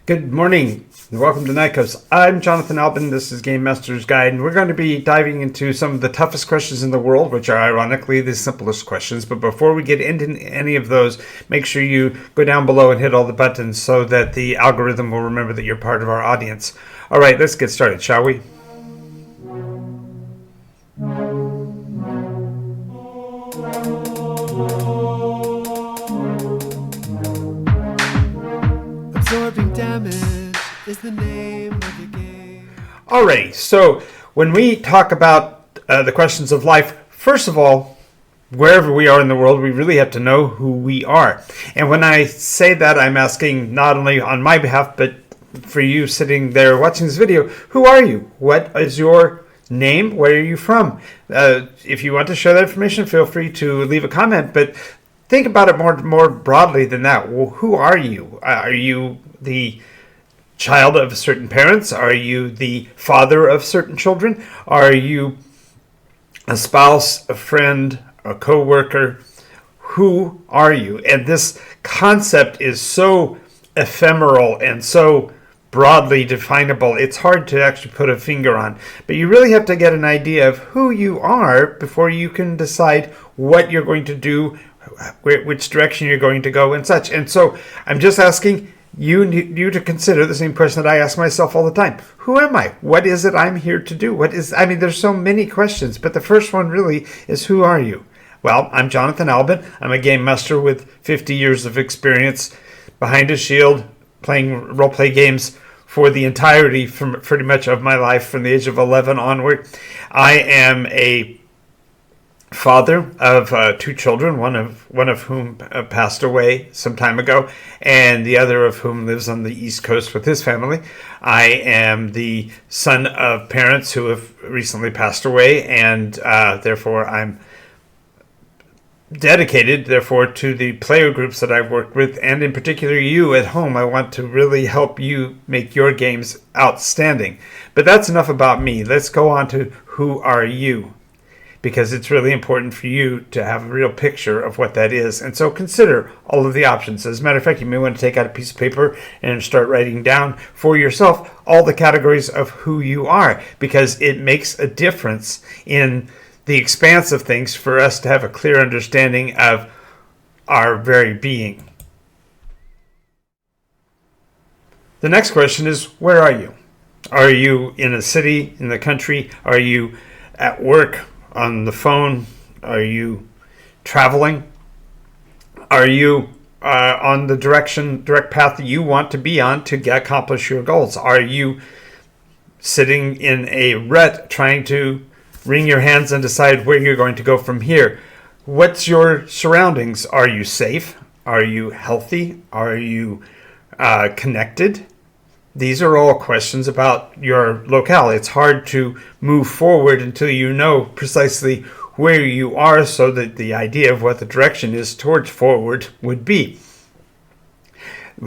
Good morning, and welcome to Nycos. I'm Jonathan Albin. This is Game Master's Guide, and we're going to be diving into some of the toughest questions in the world, which are ironically the simplest questions. But before we get into any of those, make sure you go down below and hit all the buttons so that the algorithm will remember that you're part of our audience. All right, let's get started, shall we? Absorbing damage is the name of the game. Alrighty, so when we talk about the questions of life, first of all, wherever we are in the world, we really have to know who we are. And when I say that, I'm asking not only on my behalf, but for you sitting there watching this video, who are you? What is your name? Where are you from? If you want to share that information, feel free to leave a comment, but think about it more broadly than that. Well, who are you? Are you the child of certain parents? Are you the father of certain children? Are you a spouse, a friend, a co-worker? Who are you? And this concept is so ephemeral and so broadly definable, it's hard to actually put a finger on. But you really have to get an idea of who you are before you can decide what you're going to do, which direction you're going to go and such. And so I'm just asking you to consider the same question that I ask myself all the time. Who am I? What is it I'm here to do? There's so many questions, but the first one really is, who are you? Well, I'm Jonathan Albin. I'm a game master with 50 years of experience behind a shield, playing role-play games for the entirety from pretty much of my life from the age of 11 onward. I am a father of two children, one of whom passed away some time ago, and the other of whom lives on the East Coast with his family. I am the son of parents who have recently passed away, and therefore I'm dedicated, therefore, to the player groups that I've worked with, and in particular you at home. I want to really help you make your games outstanding. But that's enough about me. Let's go on to who are you, because it's really important for you to have a real picture of what that is. And so consider all of the options. As a matter of fact, you may want to take out a piece of paper and start writing down for yourself all the categories of who you are, because it makes a difference in the expanse of things for us to have a clear understanding of our very being. The next question is, where are you? Are you in a city, in the country? Are you at work, on the phone? Are you traveling? Are you on the direct path that you want to be on to accomplish your goals? Are you sitting in a rut trying to wring your hands and decide where you're going to go from here? What's your surroundings? Are you safe? Are you healthy? Are you connected? These are all questions about your locale. It's hard to move forward until you know precisely where you are, so that the idea of what the direction is towards forward would be.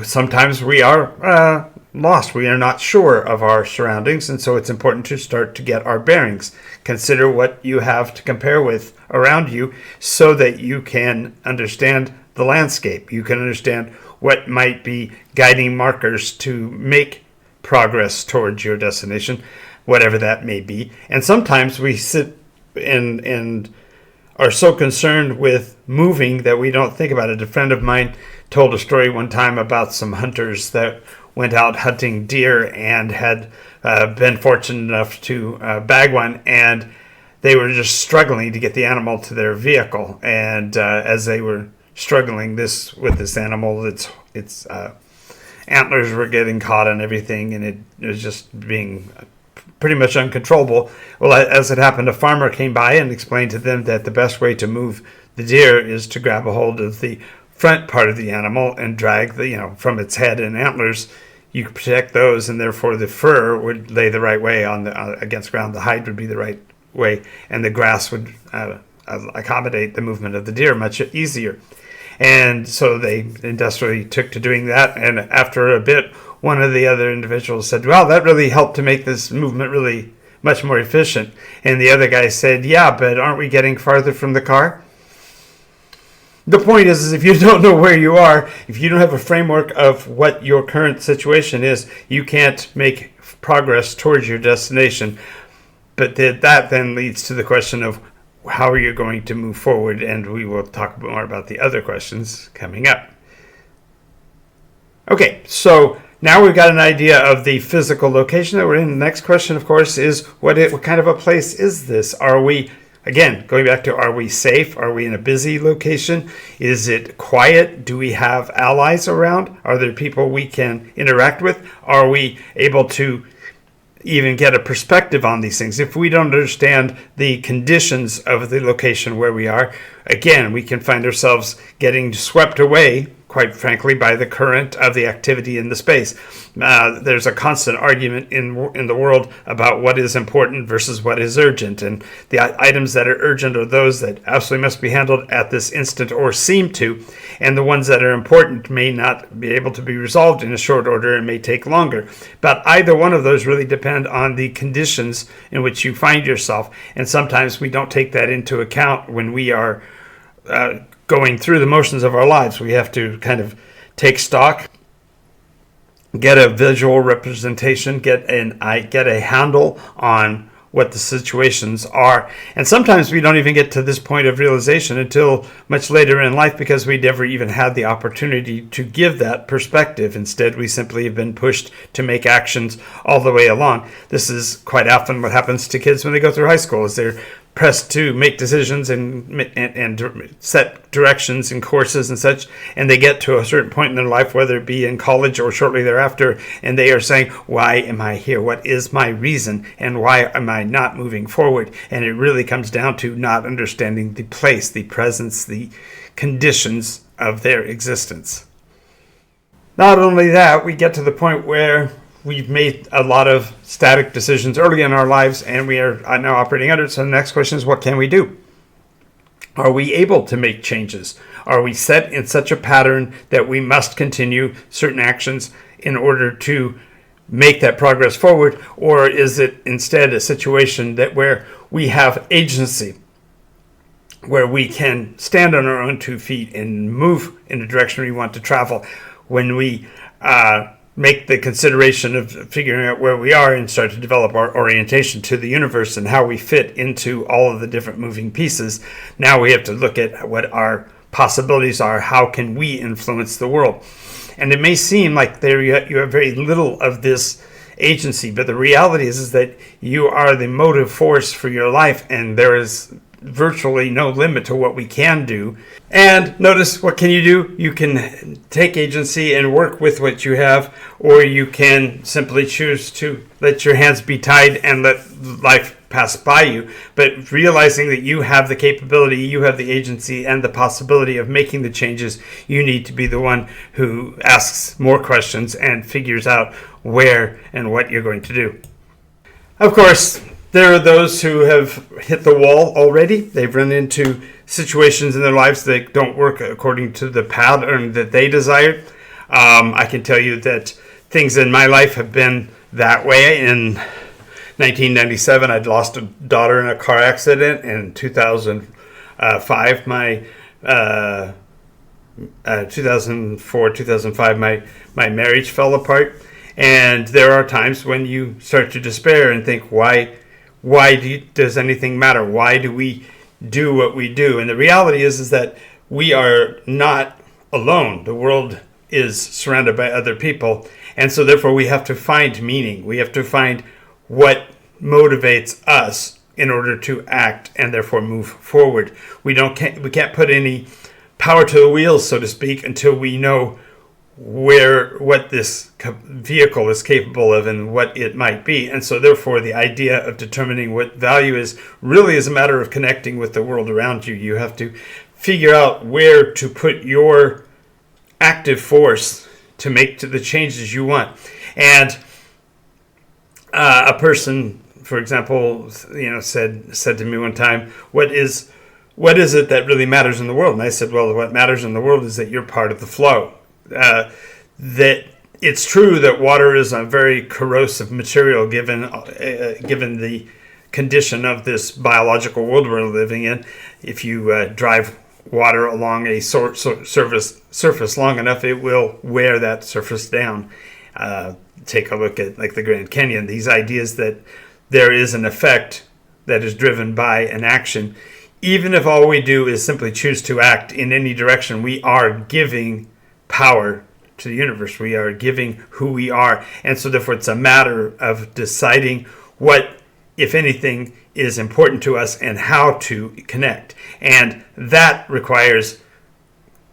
Sometimes we are lost. We are not sure of our surroundings, and so it's important to start to get our bearings. Consider what you have to compare with around you so that you can understand the landscape. You can understand what might be guiding markers to make progress towards your destination, whatever that may be. And sometimes we sit and are so concerned with moving that we don't think about it. A friend of mine told a story one time about some hunters that went out hunting deer and had been fortunate enough to bag one, and they were just struggling to get the animal to their vehicle. And as they were struggling with this animal, its antlers were getting caught and everything, and it was just being pretty much uncontrollable. Well, as it happened, a farmer came by and explained to them that the best way to move the deer is to grab a hold of the front part of the animal and drag from its head and antlers. You could protect those, and therefore the fur would lay the right way against ground. The hide would be the right way, and the grass would accommodate the movement of the deer much easier. And so they industrially took to doing that. And after a bit, one of the other individuals said, well, that really helped to make this movement really much more efficient. And the other guy said, yeah, but aren't we getting farther from the car? The point is if you don't know where you are, if you don't have a framework of what your current situation is, you can't make progress towards your destination. But that then leads to the question of how are you going to move forward? And we will talk more about the other questions coming up. Okay, so now we've got an idea of the physical location that we're in. The next question, of course, is what kind of a place is this? Are we, again, going back to, are we safe? Are we in a busy location? Is it quiet? Do we have allies around? Are there people we can interact with? Are we able to even get a perspective on these things? If we don't understand the conditions of the location where we are, again, we can find ourselves getting swept away, quite frankly, by the current of the activity in the space. There's a constant argument in the world about what is important versus what is urgent. And the items that are urgent are those that absolutely must be handled at this instant or seem to. And the ones that are important may not be able to be resolved in a short order and may take longer. But either one of those really depend on the conditions in which you find yourself. And sometimes we don't take that into account when we are going through the motions of our lives. We have to kind of take stock, get a visual representation, get a handle on what the situations are. And sometimes we don't even get to this point of realization until much later in life because we never even had the opportunity to give that perspective. Instead, we simply have been pushed to make actions all the way along. This is quite often what happens to kids when they go through high school, is they're pressed to make decisions and set directions and courses and such, and they get to a certain point in their life, whether it be in college or shortly thereafter, and they are saying, why am I here? What is my reason? And why am I not moving forward? And it really comes down to not understanding the place, the presence, the conditions of their existence. Not only that, we get to the point where we've made a lot of static decisions early in our lives, and we are now operating under it. So the next question is, what can we do? Are we able to make changes? Are we set in such a pattern that we must continue certain actions in order to make that progress forward? Or is it instead a situation that where we have agency, where we can stand on our own 2 feet and move in the direction we want to travel when we make the consideration of figuring out where we are and start to develop our orientation to the universe and how we fit into all of the different moving pieces? Now we have to look at what our possibilities are. How can we influence the world? And it may seem like there you have very little of this agency, but the reality is that you are the motive force for your life, and there is virtually no limit to what we can do. And notice, what can you do? You can take agency and work with what you have, or you can simply choose to let your hands be tied and let life pass by you. But realizing that you have the capability, you have the agency and the possibility of making the changes, you need to be the one who asks more questions and figures out where and what you're going to do. Of course, there are those who have hit the wall already. They've run into situations in their lives that don't work according to the pattern that they desired. I can tell you that things in my life have been that way. In 1997, I'd lost a daughter in a car accident. In 2005, 2005, my marriage fell apart. And there are times when you start to despair and think, why does anything matter? Why do we do what we do? And the reality is that we are not alone. The world is surrounded by other people. And so therefore we have to find meaning. We have to find what motivates us in order to act and therefore move forward. We can't put any power to the wheels, so to speak, until we know what this vehicle is capable of and what it might be. And so therefore the idea of determining what value is really is a matter of connecting with the world around you. You have to figure out where to put your active force to make the changes you want. And a person, for example, said to me one time, what is it that really matters in the world? And I said, well, what matters in the world is that you're part of the flow. That it's true that water is a very corrosive material given the condition of this biological world we're living in. If you drive water along a surface long enough, it will wear that surface down. Take a look at like the Grand Canyon. These ideas that there is an effect that is driven by an action. Even if all we do is simply choose to act in any direction, we are giving power to the universe. We are giving who we are. And so therefore it's a matter of deciding what, if anything, is important to us and how to connect. And that requires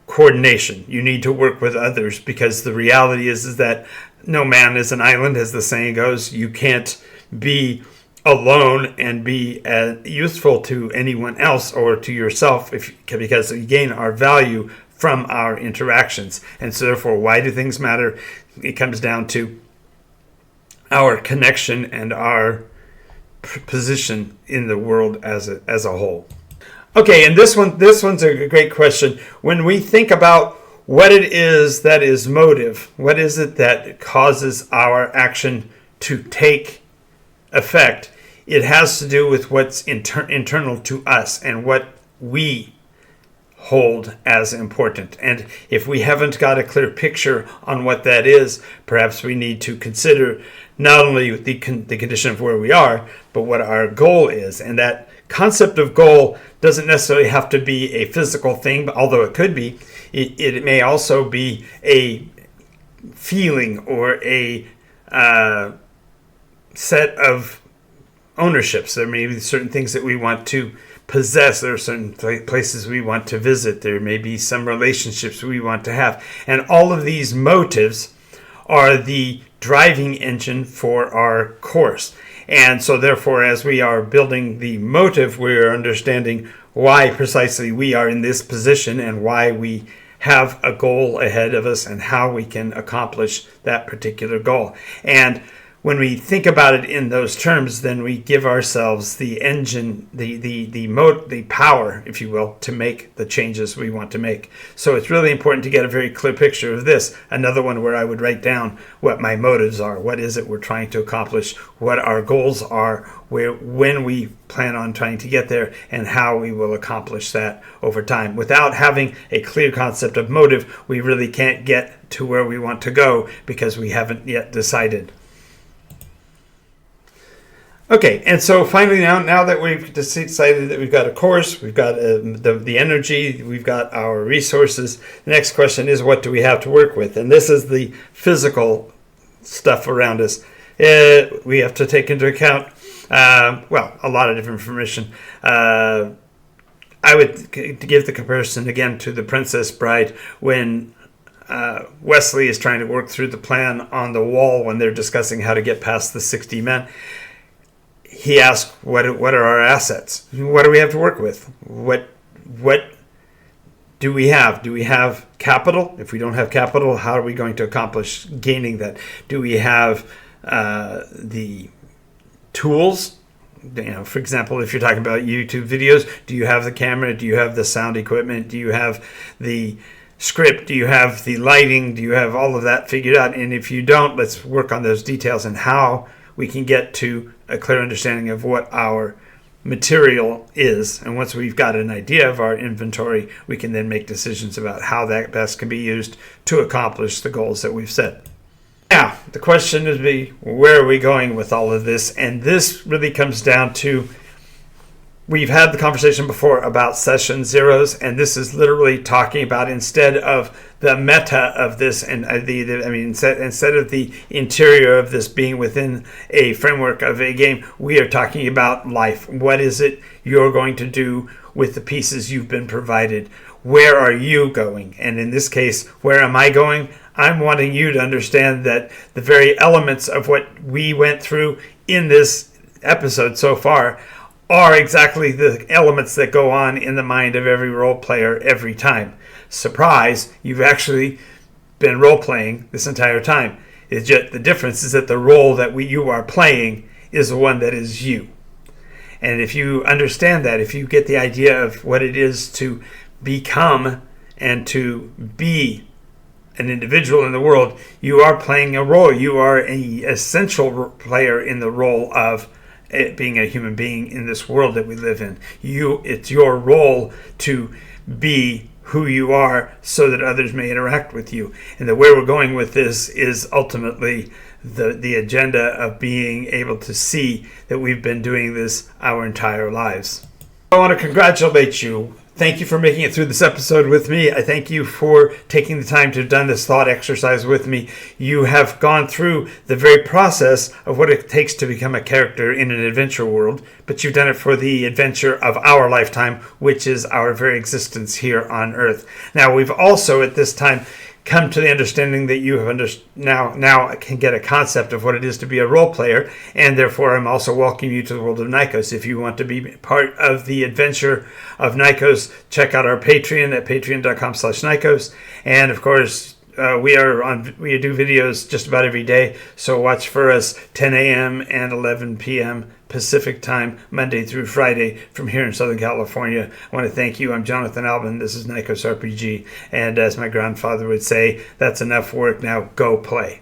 coordination. You need to work with others, because the reality is that no man is an island, as the saying goes. You can't be alone and be useful to anyone else or to yourself, because we gain our value from our interactions. And so therefore, why do things matter? It comes down to our connection and our position in the world as a whole. Okay, and this one's a great question. When we think about what it is that is motive, what is it that causes our action to take effect, it has to do with what's internal to us and what we hold as important. And if we haven't got a clear picture on what that is, perhaps we need to consider not only the condition of where we are, but what our goal is. And that concept of goal doesn't necessarily have to be a physical thing, although it could be. It may also be a feeling or a set of ownerships. There may be certain things that we want to possess. There are certain places we want to visit. There may be some relationships we want to have. And all of these motives are the driving engine for our course. And so therefore, as we are building the motive, we are understanding why precisely we are in this position and why we have a goal ahead of us and how we can accomplish that particular goal. And when we think about it in those terms, then we give ourselves the engine, the power, if you will, to make the changes we want to make. So it's really important to get a very clear picture of this. Another one where I would write down what my motives are. What is it we're trying to accomplish? What our goals are? When we plan on trying to get there, and how we will accomplish that over time. Without having a clear concept of motive, we really can't get to where we want to go because we haven't yet decided. Okay, and so finally now that we've decided that we've got a course, we've got the energy, we've got our resources, the next question is, what do we have to work with? And this is the physical stuff around us. We have to take into account, a lot of different information. I would give the comparison again to the Princess Bride when Wesley is trying to work through the plan on the wall when they're discussing how to get past the 60 men. He asked, what are our assets? What do we have to work with? What do we have? Do we have capital? If we don't have capital, how are we going to accomplish gaining that? Do we have the tools? For example, if you're talking about YouTube videos, do you have the camera? Do you have the sound equipment? Do you have the script? Do you have the lighting? Do you have all of that figured out? And if you don't, let's work on those details and how we can get to a clear understanding of what our material is. And once we've got an idea of our inventory, we can then make decisions about how that best can be used to accomplish the goals that we've set. Now, the question would be, where are we going with all of this? And this really comes down to, we've had the conversation before about session zeros, and this is literally talking about, instead of the meta of this, and instead of the interior of this being within a framework of a game, we are talking about life. What is it you're going to do with the pieces you've been provided? Where are you going? And in this case, where am I going? I'm wanting you to understand that the very elements of what we went through in this episode so far are exactly the elements that go on in the mind of every role player every time. Surprise, you've actually been role-playing this entire time. It's just the difference is that the role that you are playing is the one that is you. And if you understand that, if you get the idea of what it is to become and to be an individual in the world, you are playing a role. You are an essential player in the role of being a human being in this world that we live in. It's your role to be who you are so that others may interact with you. And the where we're going with this is ultimately the agenda of being able to see that we've been doing this our entire lives. I want to congratulate you. Thank you for making it through this episode with me. I thank you for taking the time to have done this thought exercise with me. You have gone through the very process of what it takes to become a character in an adventure world, but you've done it for the adventure of our lifetime, which is our very existence here on Earth. Now, we've also at this time come to the understanding that you have now can get a concept of what it is to be a role player, and therefore I'm also welcoming you to the world of Nykos. If you want to be part of the adventure of Nykos, check out our Patreon at patreon.com/Nykos, and of course we do videos just about every day, so watch for us 10 a.m. and 11 p.m. Pacific time, Monday through Friday from here in Southern California. I want to thank you. I'm Jonathan Albin. This is NycosRPG. And as my grandfather would say, that's enough work. Now go play.